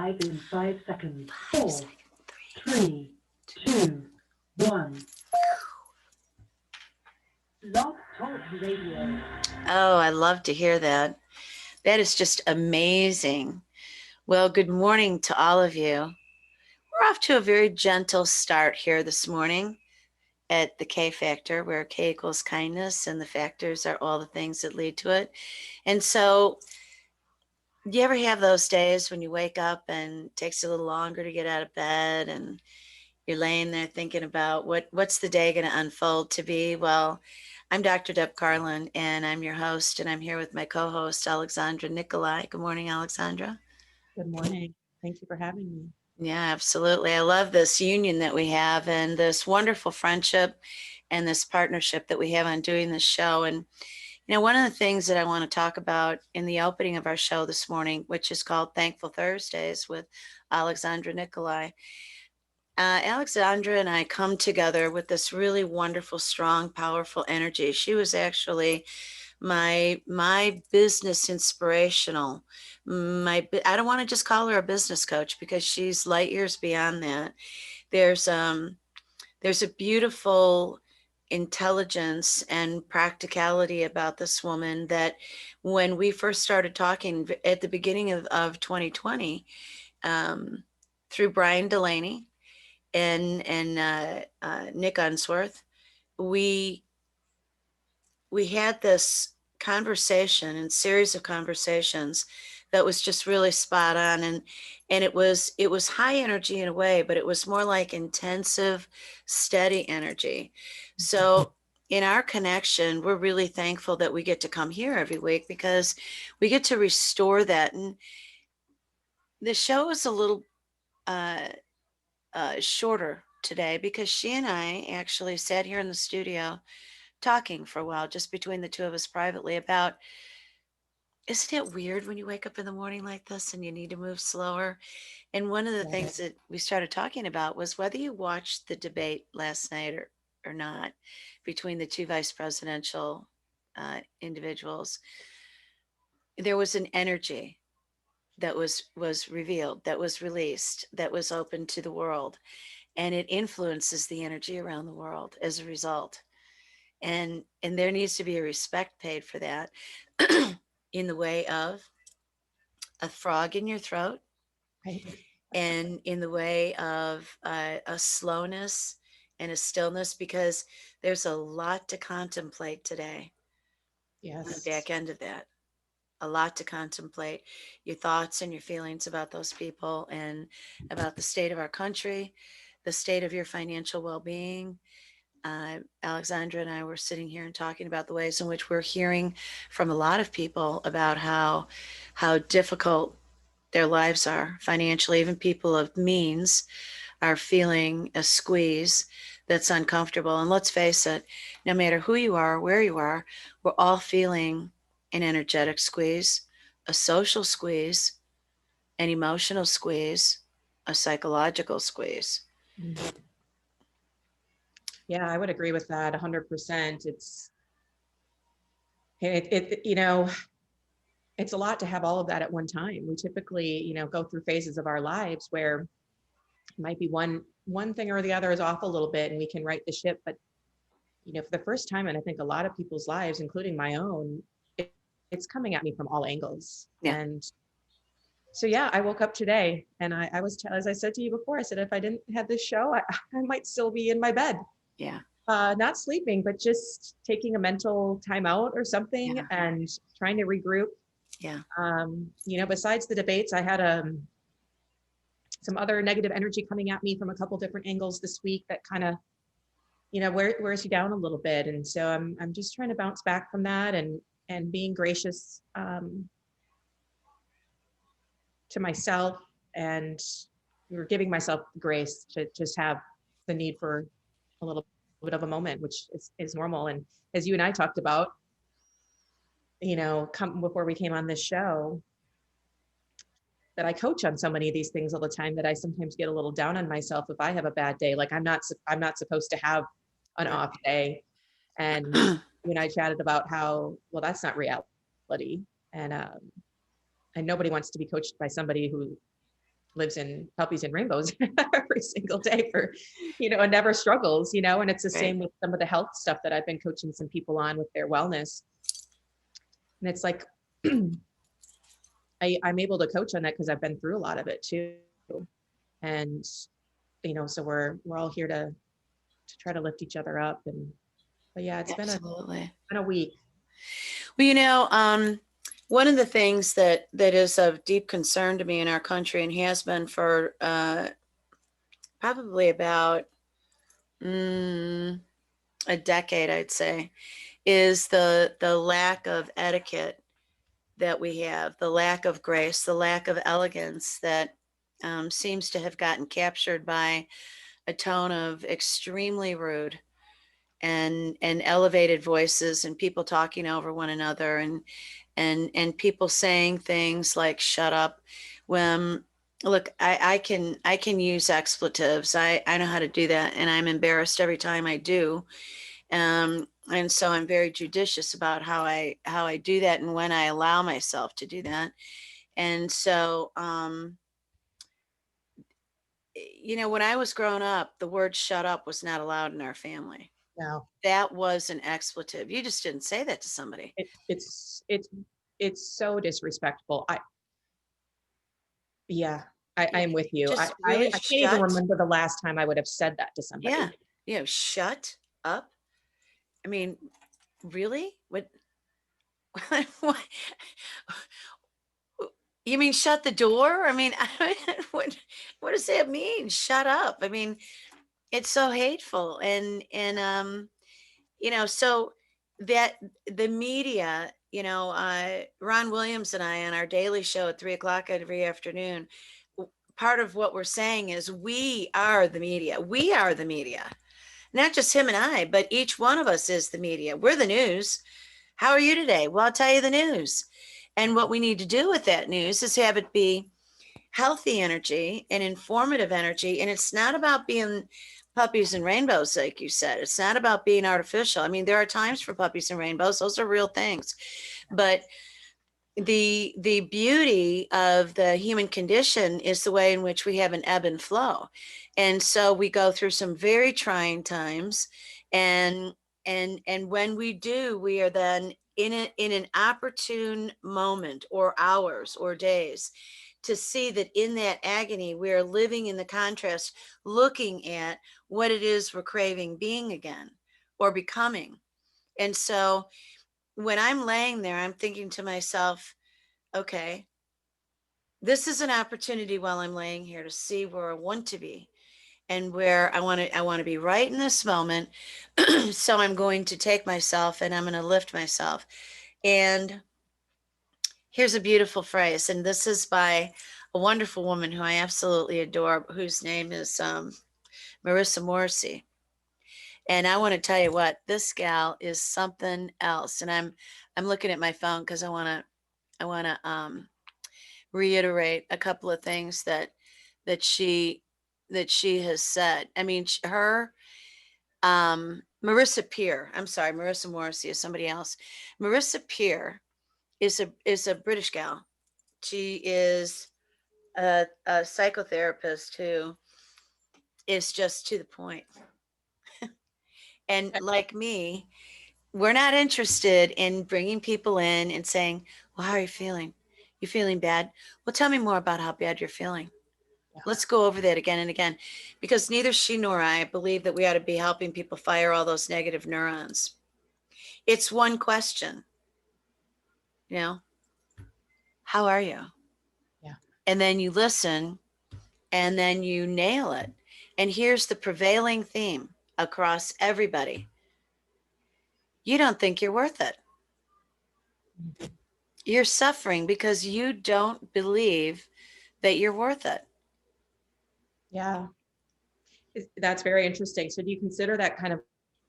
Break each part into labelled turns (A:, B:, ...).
A: Live in 5 seconds. Four,
B: Three,
A: 3, 2, 1. Love Talk Radio.
B: Oh, I love to hear that. That is just amazing. Well, good morning to all of you. We're off to a very gentle start here this morning at the K Factor, where K equals kindness, and the factors are all the things that lead to it. And so, do you ever have those days when you wake up and it takes you a little longer to get out of bed, and you're laying there thinking about what's the day going to unfold to be? Well, I'm Dr. Deb Carlin, and I'm your host, and I'm here with my co-host, Alexandra Nickolai. Good morning, Alexandra.
C: Good morning. Thank you for having me.
B: Yeah, absolutely. I love this union that we have and this wonderful friendship and this partnership that we have on doing this show. And, one of the things that I want to talk about in the opening of our show this morning, which is called Thankful Thursdays with Alexandra Nikolai. Alexandra and I come together with this really wonderful, strong, powerful energy. She was actually my business inspirational. I don't want to just call her a business coach because she's light years beyond that. There's a beautiful intelligence and practicality about this woman that when we first started talking at the beginning of 2020, through Brian Delaney and Nick Unsworth, we had this conversation and series of conversations that was just really spot on, and it was high energy in a way, but it was more like intensive, steady energy. So in our connection, we're really thankful that we get to come here every week because we get to restore that. And the show is a little shorter today because she and I actually sat here in the studio talking for a while, just between the two of us privately, about, isn't it weird when you wake up in the morning like this and you need to move slower? And one of the things that we started talking about was whether you watched the debate last night or not between the two vice presidential individuals. There was an energy that was revealed, that was released, that was open to the world, and it influences the energy around the world as a result. And there needs to be a respect paid for that in the way of a frog in your throat,
C: Right.
B: and in the way of a slowness and a stillness, because there's a lot to contemplate today on the
C: Yes.
B: back end of that. A lot to contemplate, your thoughts and your feelings about those people and about the state of our country, the state of your financial well-being. Alexandra and I were sitting here and talking about the ways in which we're hearing from a lot of people about how difficult their lives are financially. Even people of means are feeling a squeeze that's uncomfortable. And let's face it, no matter who you are, where you are, we're all feeling an energetic squeeze, a social squeeze, an emotional squeeze, a psychological squeeze.
C: Mhm. Yeah, I would agree with that 100%. It's a lot to have all of that at one time. We typically, go through phases of our lives where it might be one thing or the other is off a little bit and we can right the ship. But, for the first time, and I think a lot of people's lives, including my own, it's coming at me from all angles.
B: Yeah.
C: And so, yeah, I woke up today and I was, as I said to you before, I said, if I didn't have this show, I might still be in my bed.
B: Yeah.
C: Not sleeping, but just taking a mental time out or something.
B: Yeah.
C: And trying to regroup.
B: Yeah.
C: Besides the debates, I had some other negative energy coming at me from a couple different angles this week that kind of, wears you down a little bit. And so I'm just trying to bounce back from that and being gracious to myself, and we're giving myself grace to just have the need for a little bit of a moment, which is normal. And as you and I talked about, before we came on this show, that I coach on so many of these things all the time that I sometimes get a little down on myself if I have a bad day. Like I'm not supposed to have an off day. And you and I chatted about how, well, that's not reality. And nobody wants to be coached by somebody who lives in puppies and rainbows every single day for, and never struggles, and it's the
B: Right.
C: same with some of the health stuff that I've been coaching some people on with their wellness. And it's like, I'm able to coach on that because I've been through a lot of it too. And, so we're all here to try to lift each other up. But yeah, it's
B: Absolutely.
C: been a week.
B: Well, one of the things that is of deep concern to me in our country and has been for probably about a decade, I'd say, is the lack of etiquette that we have, the lack of grace, the lack of elegance that seems to have gotten captured by a tone of extremely rude and elevated voices and people talking over one another and people saying things like "shut up." When look, I can use expletives. I know how to do that, and I'm embarrassed every time I do. And so I'm very judicious about how I do that and when I allow myself to do that. And so, when I was growing up, the word "shut up" was not allowed in our family.
C: No,
B: That was an expletive. You just didn't say that to somebody.
C: it's so disrespectful. Yeah, I
B: Yeah,
C: am with you.
B: just
C: I
B: really
C: can't even
B: shut.
C: remember the last time I would have said that to
B: Yeah,
C: somebody.
B: shut up. I mean, really? What? What? You mean shut the door? I mean, what does that mean? Shut up. I mean, it's so hateful and so that the media, Ron Williams and I on our daily show at 3 o'clock every afternoon, part of what we're saying is we are the media. We are the media. Not just him and I, but each one of us is the media. We're the news. How are you today? Well, I'll tell you the news. And what we need to do with that news is have it be healthy energy and informative energy. And it's not about being puppies and rainbows, like you said. It's not about being artificial. I mean, there are times for puppies and rainbows. Those are real things. But the beauty of the human condition is the way in which we have an ebb and flow. And so we go through some very trying times, and when we do, we are then in an opportune moment or hours or days to see that in that agony we are living in the contrast, looking at what it is we're craving being again or becoming. And so when I'm laying there, I'm thinking to myself, okay, this is an opportunity while I'm laying here to see where I want to be and where I want to be right in this moment. So I'm going to take myself and I'm going to lift myself. And here's a beautiful phrase, and this is by a wonderful woman who I absolutely adore, whose name is Marissa Morrissey. And I want to tell you what, this gal is something else. And I'm looking at my phone because I want to reiterate a couple of things that she that she has said. I mean, her Marissa Peer. I'm sorry, Marissa Morrissey is somebody else. Marissa Peer is a British gal. She is a psychotherapist who is just to the point. And like me, we're not interested in bringing people in and saying, "Well, how are you feeling? You feeling bad? Well, tell me more about how bad you're feeling.
C: Yeah.
B: Let's go over that again and again," because neither she nor I believe that we ought to be helping people fire all those negative neurons. It's one question, you know, how are you?
C: Yeah.
B: And then you listen and then you nail it. And here's the prevailing theme across everybody: you don't think you're worth it.
C: Mhm.
B: You're suffering because you don't believe that you're worth it.
C: Yeah. That's very interesting. So do you consider that kind of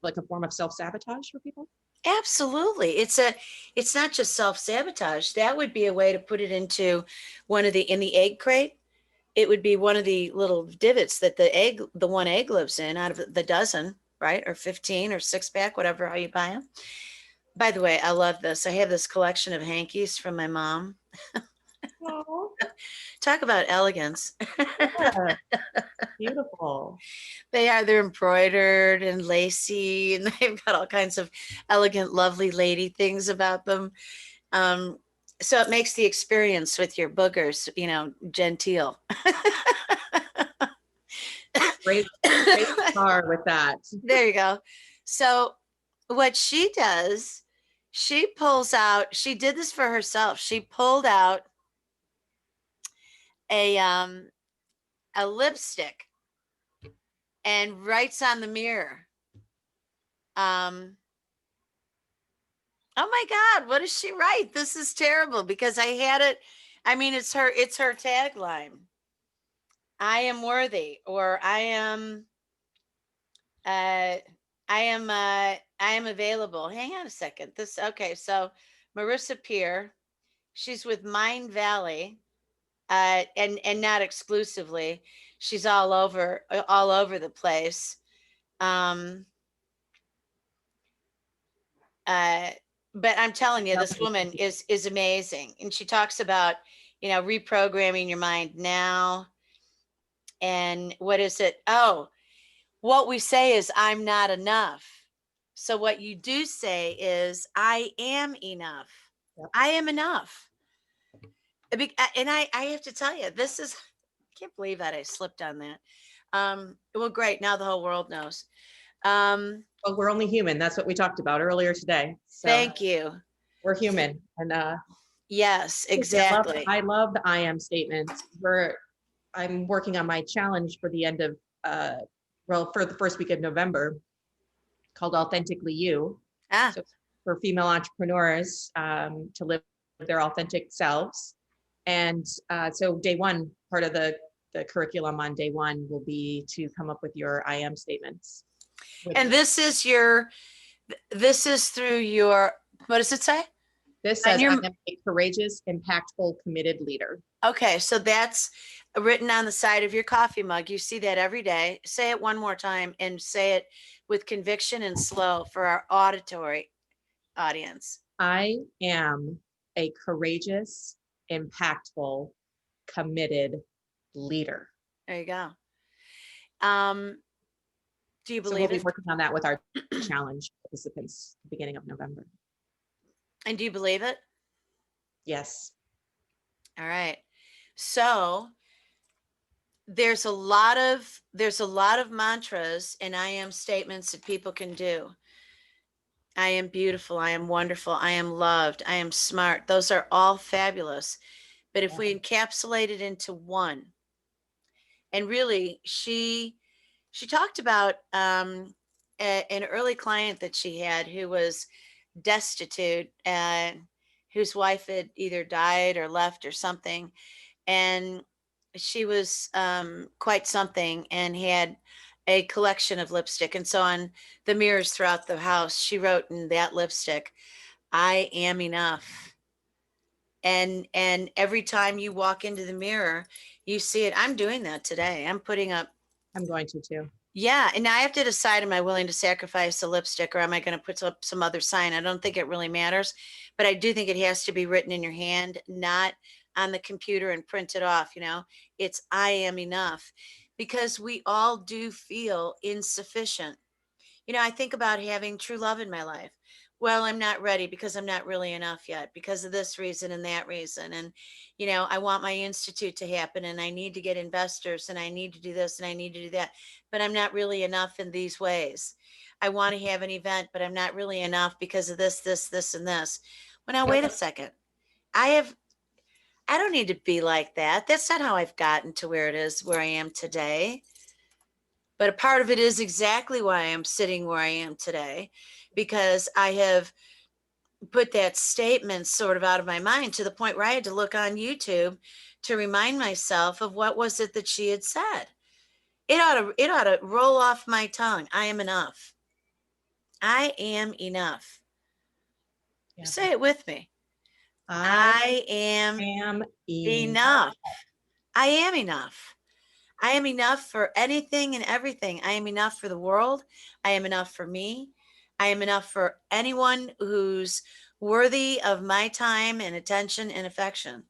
C: like a form of self-sabotage for people?
B: Absolutely. It's not just self-sabotage. That would be a way to put it into in the egg crate. It would be one of the little divots that the one egg lives in out of the dozen, right? Or 15 or 6 pack, whatever, how you buy them. By the way, I love this. I have this collection of hankies from my mom.
C: Oh.
B: Talk about elegance.
C: Yeah, beautiful.
B: They're embroidered and lacy, and they've got all kinds of elegant, lovely lady things about them. Um, so it makes the experience with your boogers, genteel.
C: Great, great car with that.
B: There you go. So what she does, she pulls out, she did this for herself. She pulled out a lipstick and writes on the mirror. Oh my God, what does she write? This is terrible because I had it. I mean, it's her tagline. I am worthy, or uh I am available. Hang on a second. Okay, so Marissa Peer, she's with Mind Valley, and not exclusively. She's all over the place. Um uh but I'm telling you, this woman is amazing. And she talks about, reprogramming your mind now. And what is it? Oh, what we say is I'm not enough. So what you do say is I am enough.
C: Yep.
B: I am enough. And I have to tell you, I can't believe that I slipped on that. Well, great. Now the whole world knows.
C: Well, we're only human. That's what we talked about earlier today. So
B: Thank you.
C: we're human. And
B: Yes, exactly.
C: I love the I am statement. I'm working on my challenge for the end of for the first week of November, called Authentically You. So for female entrepreneurs to live their authentic selves. And so day one, part of the curriculum on day one will be to come up with your I am statements.
B: And this is through your, what does it say?
C: This says, I am a courageous, impactful, committed leader.
B: Okay, so that's written on the side of your coffee mug. You see that every day. Say it one more time and say it with conviction and slow for our auditory audience.
C: I am a courageous, impactful, committed leader.
B: There you go. Do you believe
C: we'll be
B: it?
C: working on that with our challenge participants at the beginning of November.
B: And do you believe it?
C: Yes.
B: All right. So there's a lot of mantras and I am statements that people can do. I am beautiful. I am wonderful. I am loved. I am smart. Those are all fabulous. But if we encapsulate it into one, and really she talked about an early client that she had who was destitute and whose wife had either died or left or something. And she was quite something and had a collection of lipstick. And so on the mirrors throughout the house, she wrote in that lipstick, I am enough. And every time you walk into the mirror, you see it. I'm doing that today. I'm putting up.
C: I'm going to too.
B: Yeah. And now I have to decide, am I willing to sacrifice the lipstick or am I going to put up some other sign? I don't think it really matters, but I do think it has to be written in your hand, not on the computer and print it off. It's I am enough, because we all do feel insufficient. I think about having true love in my life. Well, I'm not ready because I'm not really enough yet because of this reason and that reason. And, I want my institute to happen and I need to get investors and I need to do this and I need to do that, but I'm not really enough in these ways. I want to have an event, but I'm not really enough because of this, and this. Well, now, wait a second. I don't need to be like that. That's not how I've gotten to where I am today. But a part of it is exactly why I'm sitting where I am today, because I have put that statement sort of out of my mind to the point where I had to look on YouTube to remind myself of what was it that she had said. It ought to roll off my tongue. I am enough. I am enough. Yeah. Say it with me. I am enough. I am enough. I am enough for anything and everything. I am enough for the world. I am enough for me. I am enough for anyone who's worthy of my time and attention and affection.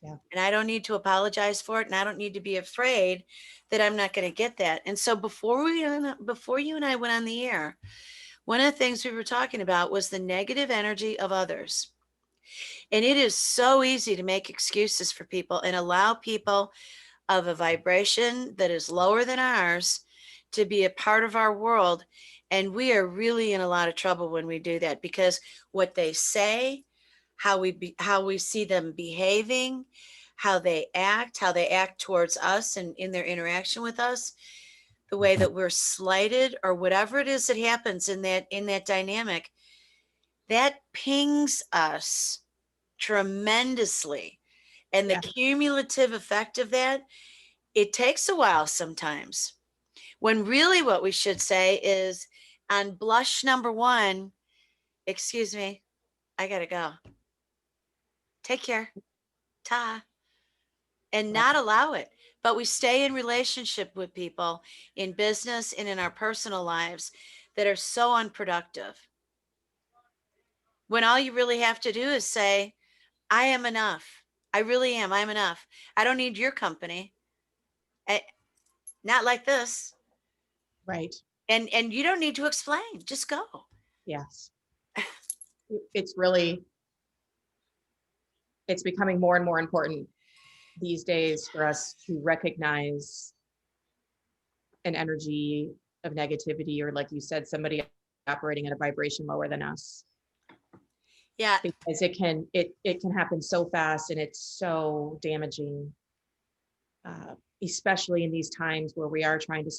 C: Yeah.
B: And I don't need to apologize for it. And I don't need to be afraid that I'm not going to get that. And so before you and I went on the air, one of the things we were talking about was the negative energy of others. And it is so easy to make excuses for people and allow people of a vibration that is lower than ours to be a part of our world. And we are really in a lot of trouble when we do that, because what they say, how we see them behaving, how they act towards us and in their interaction with us, the way that we're slighted or whatever it is that happens in that dynamic, that pings us tremendously. And the
C: Yeah.
B: cumulative effect of that, it takes a while sometimes, when really what we should say is, on blush number one, excuse me, I gotta go, take care, ta, and
C: Right.
B: not allow it. But we stay in relationship with people in business and in our personal lives that are so unproductive, when all you really have to do is say, I am enough. I really am. I'm enough. I don't need your company. I, not like this.
C: Right.
B: And you don't need to explain. Just go.
C: Yes. It's really, it's becoming more and more important these days for us to recognize an energy of negativity, or like you said, somebody operating at a vibration lower than us,
B: Yeah.
C: because it can happen so fast and it's so damaging, especially in these times where we are trying to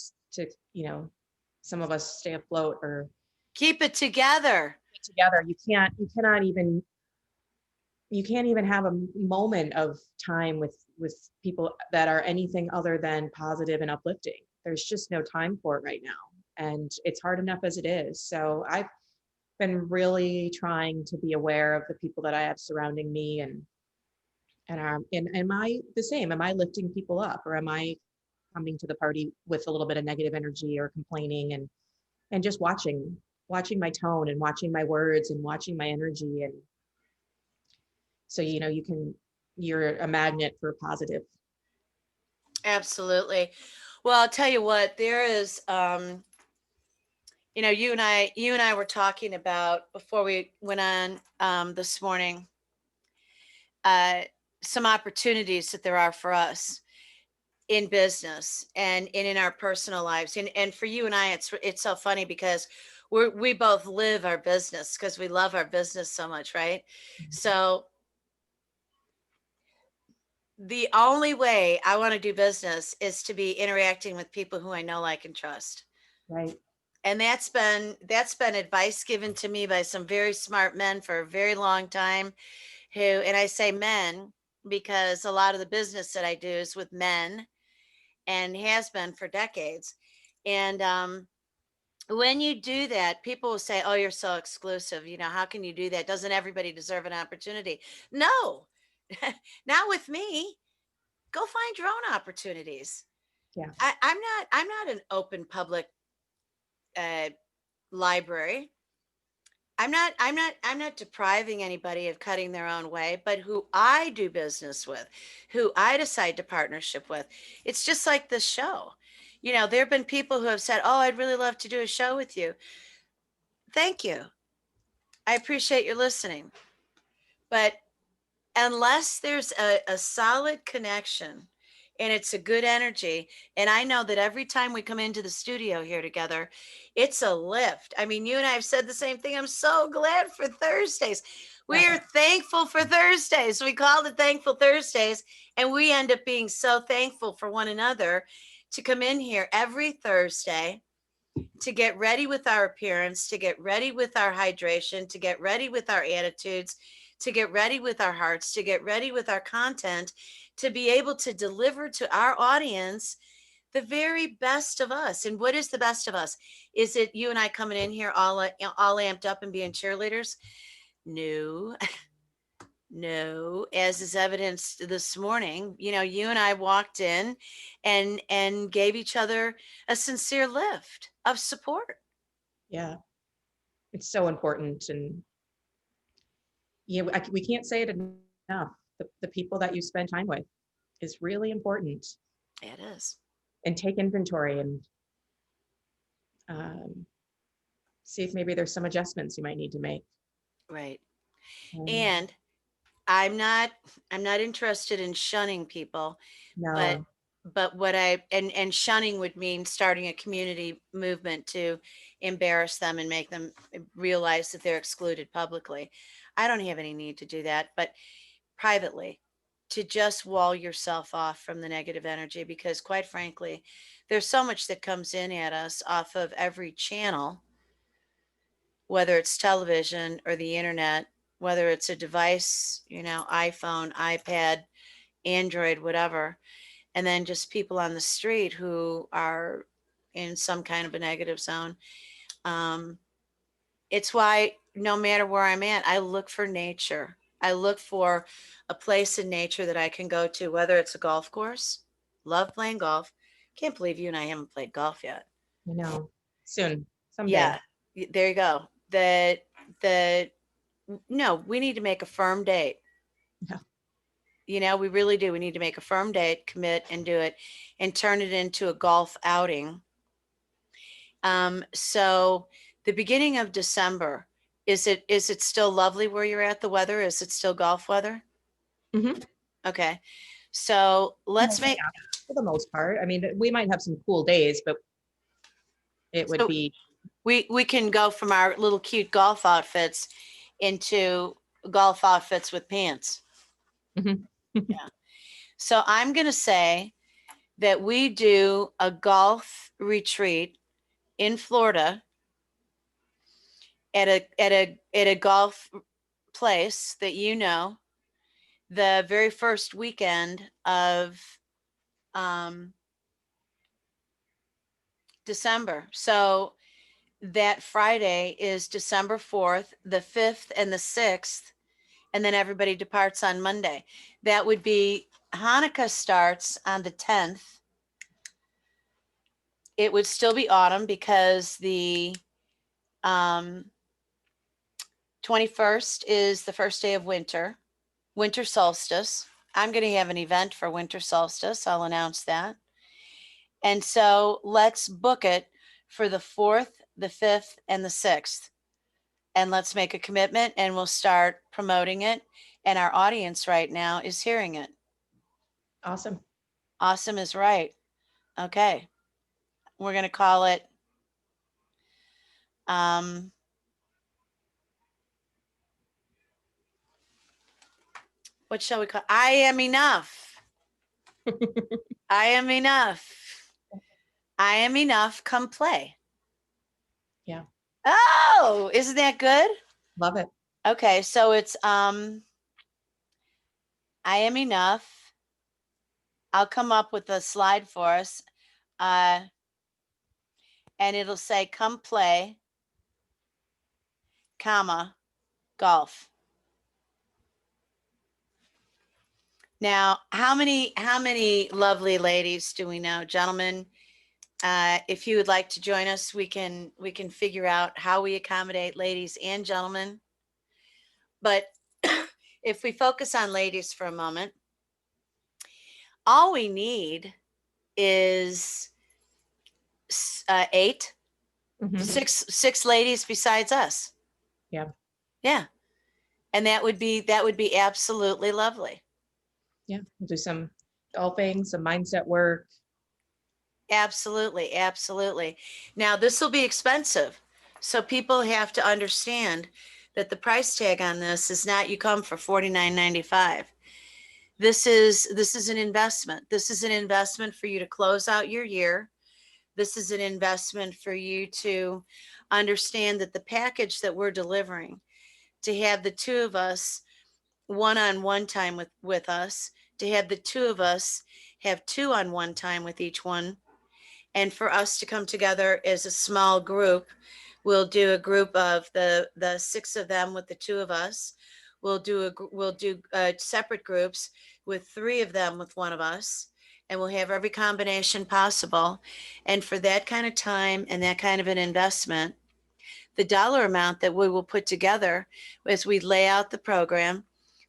C: some of us stay afloat or
B: Keep it together.
C: get together. You can't even have a moment of time with people that are anything other than positive and uplifting. There's just no time for it right now, and it's hard enough as it is. So I've been really trying to be aware of the people that I have surrounding me, and am I the same? Am I lifting people up, or am I coming to the party with a little bit of negative energy or complaining, and just watching my tone and watching my words and watching my energy. And so you're a magnet for positive.
B: Absolutely. Well, I'll tell you what, there is you and I were talking about, before we went on this morning, uh some opportunities that there are for us in business and in our personal lives. And for you and I, it's so funny because we both live our business because we love our business so much, right? So the only way I want to do business is to be interacting with people who I know, like, and trust.
C: Right.
B: And that's been advice given to me by some very smart men for a very long time, who, and I say men because a lot of the business that I do is with men and has been for decades. And when you do that, people will say, oh, you're so exclusive. How can you do that? Doesn't everybody deserve an opportunity? No, not with me. Go find your own opportunities.
C: Yeah.
B: I'm not an open public uh, library. I'm not depriving anybody of cutting their own way, but who I do business with, who I decide to partnership with. It's just like this show. There have been people who have said, oh, I'd really love to do a show with you. Thank you. I appreciate your listening. But unless there's a solid connection and it's a good energy, and I know that every time we come into the studio here together, it's a lift. I mean, you and I have said the same thing. I'm so glad for Thursdays. We
C: Yeah.
B: are thankful for Thursdays. We called it Thankful Thursdays, and we end up being so thankful for one another to come in here every Thursday, to get ready with our appearance, to get ready with our hydration, to get ready with our attitudes, to get ready with our hearts, to get ready with our content, to be able to deliver to our audience the very best of us. And what is the best of us? Is it you and I coming in here all amped up and being cheerleaders? No. No, as is evidenced this morning, you and I walked in and gave each other a sincere lift of support.
C: Yeah. It's so important. And we can't say it enough. the people that you spend time with is really important.
B: It is.
C: And take inventory and see if maybe there's some adjustments you might need to make.
B: Right.
C: Um,
B: And I'm not interested in shunning people,
C: no,
B: but what and shunning would mean starting a community movement to embarrass them and make them realize that they're excluded publicly. I don't have any need to do that, but privately, to just wall yourself off from the negative energy, because quite frankly, there's so much that comes in at us off of every channel, whether it's television or the internet, whether it's a device, iPhone, iPad, Android, whatever, and then just people on the street who are in some kind of a negative zone. It's why no matter where I'm at, I look for nature. I look for a place in nature that I can go to, whether it's a golf course. Love playing golf. Can't believe you and I haven't played golf yet.
C: soon, someday.
B: Yeah, there you go. No, we need to make a firm date.
C: Yeah.
B: We really do. We need to make a firm date, commit and do it, and turn it into a golf outing. So the beginning of December, is it still lovely where you're at, the weather? Is it still golf weather?
C: Mhm.
B: Okay. So let's make,
C: for the most part. I mean, we might have some cool days, but it would
B: So-
C: be
B: we can go from our little cute golf outfits into golf outfits with pants.
C: Mhm.
B: Yeah. So I'm going to say that we do a golf retreat in Florida at a golf place that the very first weekend of December. So that Friday is December 4th, the 5th, and the 6th, and then everybody departs on Monday. That would be Hanukkah starts on the 10th. It would still be autumn because the 21st is the first day of winter solstice. I'm going to have an event for winter solstice. I'll announce that. And so let's book it for the 4th, the 5th, and the 6th. And let's make a commitment and we'll start promoting it. And our audience right now is hearing it.
C: awesome.
B: Awesome is right. Okay. We're going to call it what shall we call? I am enough. I am enough. I am enough. Come play.
C: Yeah.
B: Oh, isn't that good?
C: Love it.
B: Okay, so it's I am enough. I'll come up with a slide for us. And it'll say come play, comma, golf. Now, how many lovely ladies do we know? Gentlemen, if you would like to join us, we can figure out how we accommodate ladies and gentlemen. But if we focus on ladies for a moment, all we need is 8,
C: Mhm.
B: six ladies besides us.
C: Yeah.
B: Yeah. And that would be absolutely lovely.
C: Yeah. We'll do some golfing, some mindset work.
B: Absolutely. Absolutely. Now this will be expensive. So people have to understand that the price tag on this is not, you come for $49.95. This is an investment. This is an investment for you to close out your year. This is an investment for you to understand that the package that we're delivering, to have the two of us one-on-one time with us, to have the two of us have 2-on-1 time with each one, and for us to come together as a small group. We'll do a group of the 6 of them with the 2 of us. We'll do separate groups with 3 of them with 1 of us, and we'll have every combination possible. And for that kind of time and that kind of an investment, the dollar amount that we will put together as we lay out the program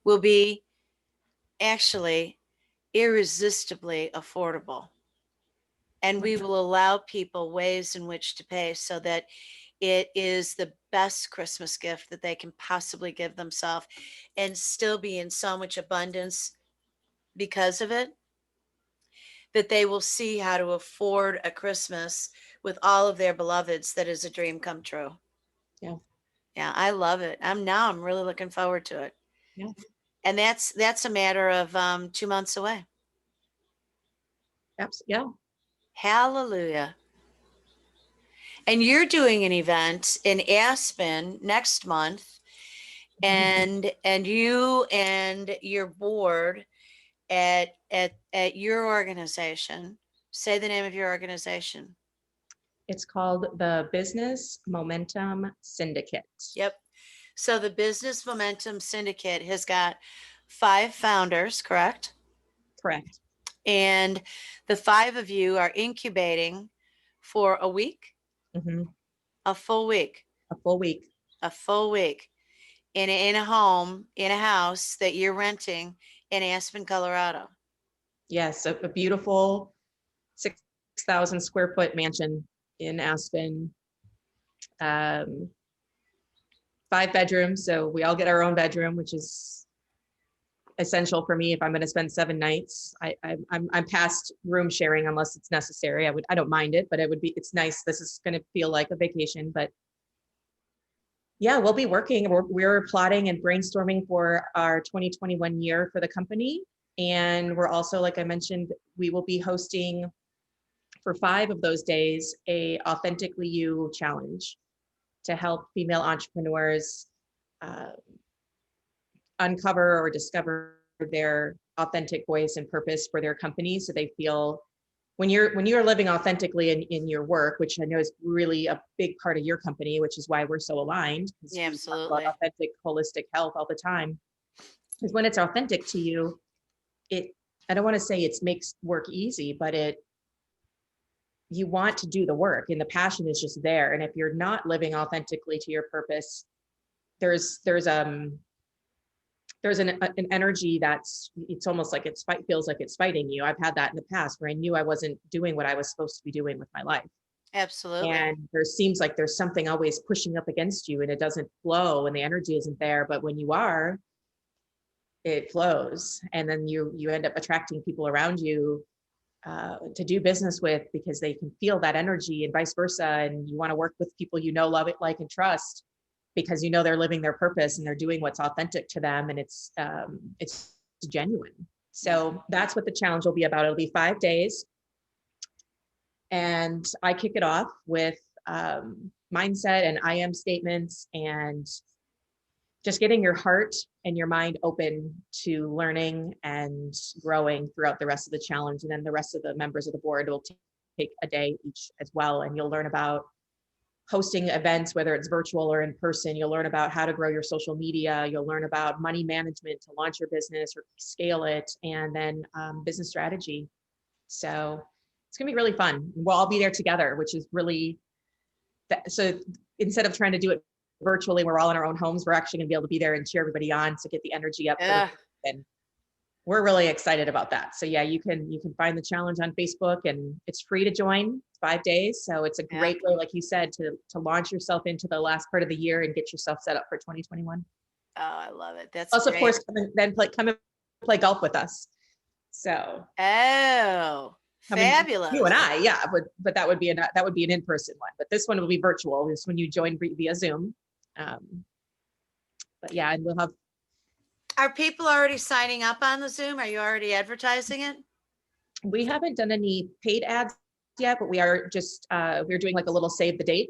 B: will be actually irresistibly affordable. And we will allow people ways in which to pay so that it is the best Christmas gift that they can possibly give themselves and still be in so much abundance because of it, that they will see how to afford a Christmas with all of their beloveds that is a dream come true.
C: Yeah.
B: Yeah, I love it. I'm really looking forward to it.
C: Yeah.
B: And that's a matter of 2 months away.
C: Yeah.
B: Hallelujah. And you're doing an event in Aspen next month, and you and your board at your organization. Say the name of your organization.
C: It's called the Business Momentum Syndicate.
B: Yep. So the Business Momentum Syndicate has got 5 founders, correct?
C: Correct.
B: And the 5 of you are incubating for a week,
C: Mm-hmm.
B: a full week,
C: A full week.
B: a full week in a home, in a house that you're renting in Aspen, Colorado.
C: Yes, a beautiful 6,000 square foot mansion in Aspen. 5 bedrooms, so we all get our own bedroom, which is essential for me if I'm going to spend 7 nights. I'm past room sharing unless it's necessary. I don't mind it, but it's nice. This is going to feel like a vacation, but yeah, we'll be working. We're plotting and brainstorming for our 2021 year for the company. And we're also, like I mentioned, we will be hosting for 5 of those days a Authentically You challenge to help female entrepreneurs uncover or discover their authentic voice and purpose for their company, so they feel when you're living authentically in your work, which I know is really a big part of your company, which is why we're so aligned.
B: Yeah,
C: We talk
B: absolutely.
C: about authentic holistic health all the time. Because when it's authentic to you, I don't want to say it makes work easy, but you want to do the work and the passion is just there. And if you're not living authentically to your purpose, there's an energy it's almost like feels like it's fighting you. I've had that in the past where I knew I wasn't doing what I was supposed to be doing with my life.
B: Absolutely.
C: And there seems like there's something always pushing up against you and it doesn't flow and the energy isn't there. But when you are, it flows. And then you end up attracting people around you to do business with because they can feel that energy and vice versa. And you want to work with people you know, love it, like, and trust, because you know they're living their purpose and they're doing what's authentic to them, and it's genuine. So that's what the challenge will be about. It'll be 5 days, and I kick it off with mindset and I am statements and just getting your heart and your mind open to learning and growing throughout the rest of the challenge. And then the rest of the members of the board will take a day each as well, and you'll learn about hosting events, whether it's virtual or in person. You'll learn about how to grow your social media. You'll learn about money management to launch your business or scale it, and then business strategy. So it's going to be really fun. We'll all be there together, which is really, so instead of trying to do it virtually, we're all in our own homes, we're actually going to be able to be there and cheer everybody on to get the energy up.
B: Yeah.
C: And we're really excited about that. So yeah, you can find the challenge on Facebook, and it's free to join. 5 days. So it's a great way, like you said, to launch yourself into the last part of the year and get yourself set up for 2021.
B: Oh, I love it. That's
C: plus,
B: great.
C: of course, come and play golf with us. So
B: fabulous.
C: You and I, yeah, but that would be an in-person one. But this one will be virtual. This when you join via Zoom. But yeah, and we'll have.
B: Are people already signing up on the Zoom? Are you already advertising it?
C: We haven't done any paid ads yet, but we are just we're doing like a little save the date.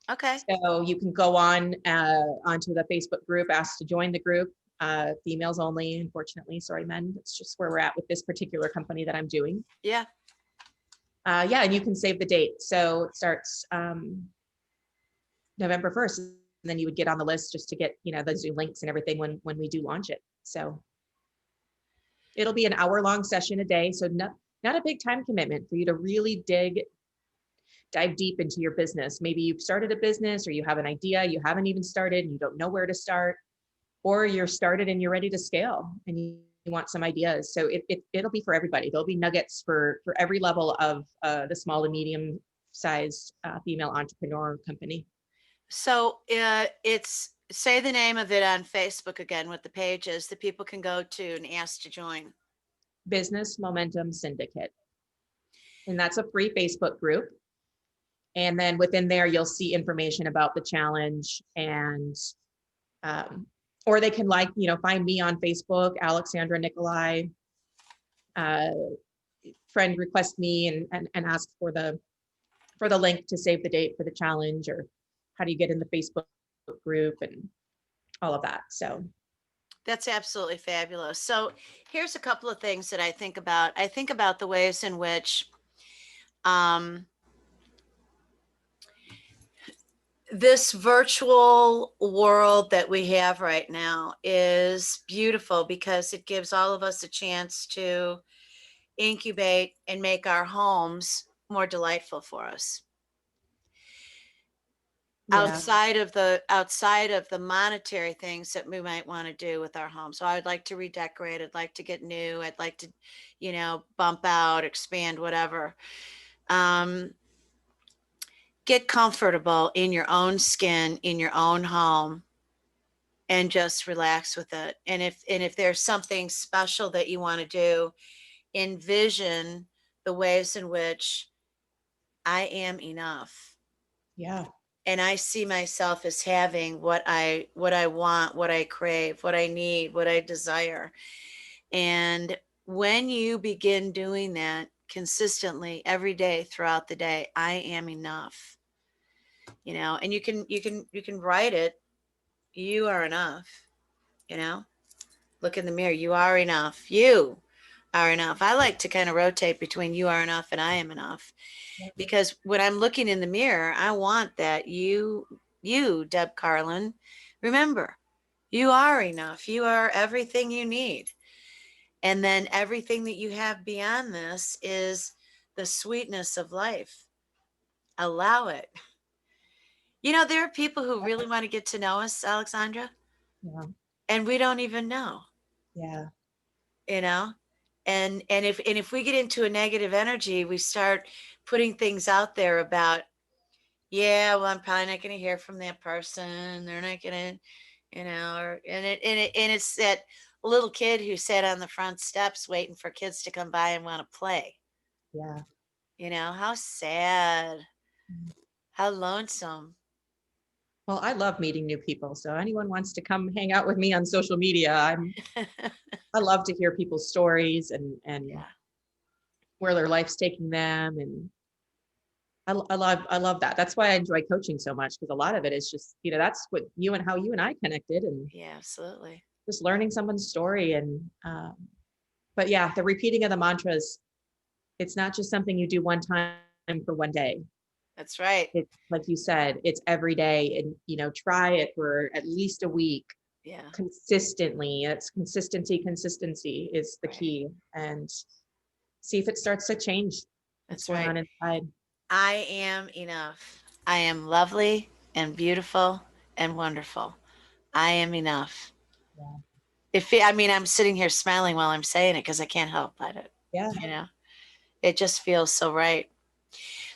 B: Okay.
C: So you can go on onto the Facebook group, ask to join the group. Females only, unfortunately. Sorry, men. It's just where we're at with this particular company that I'm doing.
B: Yeah.
C: Yeah, and you can save the date. So it starts November 1st, and then you would get on the list just to get the Zoom links and everything when we do launch it. So it'll be an hour-long session a day. So not a big time commitment for you to really dive deep into your business. Maybe you've started a business, or you have an idea you haven't even started and you don't know where to start, or you're started and you're ready to scale and you want some ideas. So it'll be for everybody. There'll be nuggets for every level of the small to medium sized female entrepreneur company.
B: So it's, say the name of it on Facebook again, what the page is that people can go to and ask to join.
C: Business Momentum Syndicate. And that's a free Facebook group. And then within there, you'll see information about the challenge, and or they can find me on Facebook, Alexandra Nickolai. Friend request me and ask for the link to save the date for the challenge, or how do you get in the Facebook group and all of that. So
B: that's absolutely fabulous. So here's a couple of things that I think about. I think about the ways in which this virtual world that we have right now is beautiful because it gives all of us a chance to incubate and make our homes more delightful for us.
C: yeah,
B: outside of the monetary things that we might want to do with our home. So I'd like to redecorate, I'd like to get new, I'd like to, bump out, expand, whatever. Get comfortable in your own skin, in your own home, and just relax with it. And if there's something special that you want to do, envision the ways in which I am enough.
C: yeah,
B: And I see myself as having what I want, what I crave, what I need, what I desire. And when you begin doing that consistently every day throughout the day, I am enough. And you can write it. You are enough. Look in the mirror. You are enough. You are enough. I like to kind of rotate between you are enough and I am enough. Because when I'm looking in the mirror, I want that you, Deb Carlin, remember, you are enough. You are everything you need. And then everything that you have beyond this is the sweetness of life. Allow it. There are people who really want to get to know us, Alexandra,
C: yeah,
B: and we don't even know,
C: yeah,
B: you know? And if we get into a negative energy, we start putting things out there about, yeah, well, I'm probably not going to hear from that person. They're not going to, and it's that little kid who sat on the front steps waiting for kids to come by and want to play.
C: yeah.
B: How sad,
C: Mm.
B: how lonesome.
C: Well, I love meeting new people. So anyone wants to come hang out with me on social media, I love to hear people's stories and
B: Yeah,
C: where their life's taking them. And I love that. That's why I enjoy coaching so much, because a lot of it is just, that's what how you and I connected, and
B: yeah, absolutely.
C: just learning someone's story. And, but yeah, the repeating of the mantras, it's not just something you do one time for one day.
B: That's right.
C: It's like you said, it's every day, and, try it for at least a week.
B: Yeah.
C: Consistently. It's consistency is the
B: Right.
C: key, and see if it starts to change
B: That's
C: what's going
B: right.
C: on inside.
B: I am enough. I am lovely and beautiful and wonderful. I am enough.
C: Yeah.
B: I'm sitting here smiling while I'm saying it because I can't help but it.
C: Yeah.
B: It just feels so right.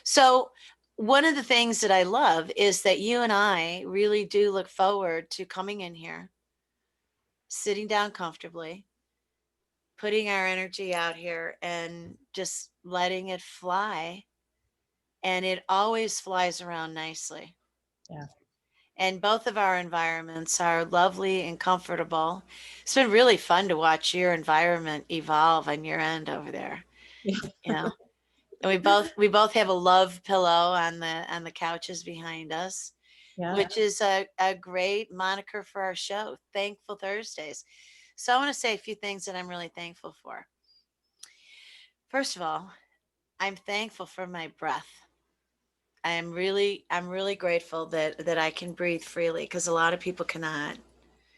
B: So one of the things that I love is that you and I really do look forward to coming in here, sitting down comfortably, putting our energy out here and just letting it fly. And it always flies around nicely.
C: Yeah.
B: And both of our environments are lovely and comfortable. It's been really fun to watch your environment evolve on your end over there.
C: Yeah.
B: And we both have a love pillow on the couches behind us,
C: Yeah.
B: which is a great moniker for our show, Thankful Thursdays. So I want to say a few things that I'm really thankful for. First of all, I'm thankful for my breath. I'm really grateful that I can breathe freely, because a lot of people cannot.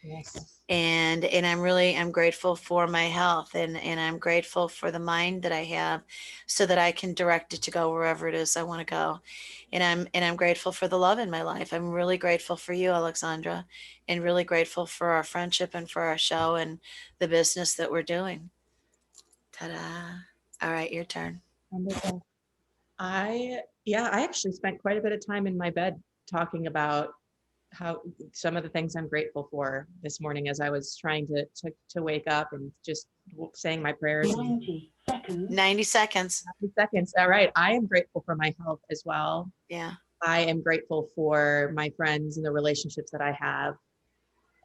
C: Yes.
B: And I'm grateful for my health, and I'm grateful for the mind that I have so that I can direct it to go wherever it is I want to go. And I'm grateful for the love in my life. I'm really grateful for you, Alexandra, and really grateful for our friendship and for our show and the business that we're doing. Ta-da. All right, your turn.
C: Wonderful. I actually spent quite a bit of time in my bed talking about how some of the things I'm grateful for this morning as I was trying to wake up and just saying my prayers.
A: 90 seconds.
B: 90 seconds.
C: 90 seconds. All right. I am grateful for my health as well.
B: Yeah.
C: I am grateful for my friends and the relationships that I have,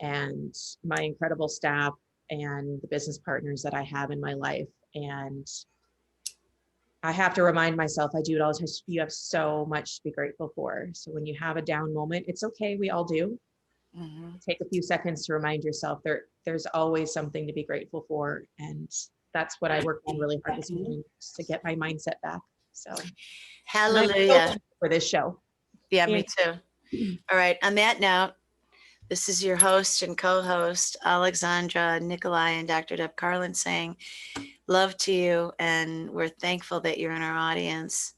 C: and my incredible staff and the business partners that I have in my life. And I have to remind myself, I do it all the time. You have so much to be grateful for. So when you have a down moment, it's okay. We all do.
B: Mm-hmm.
C: Take a few seconds to remind yourself there's always something to be grateful for. And that's what I worked on really hard this morning, just to get my mindset back. So
B: Hallelujah.
C: I'm so thankful for this show.
B: Yeah, me too. All right. On that note, this is your host and co-host, Alexandra, Nickolai, and Dr. Deb Carlin saying love to you. And we're thankful that you're in our audience.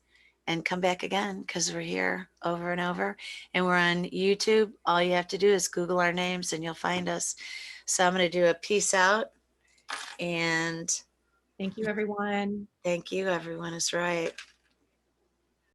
B: And come back again, because we're here over and over. And we're on YouTube. All you have to do is Google our names and you'll find us. So I'm going to do a peace out. And
C: Thank you, everyone.
B: thank you, everyone is right.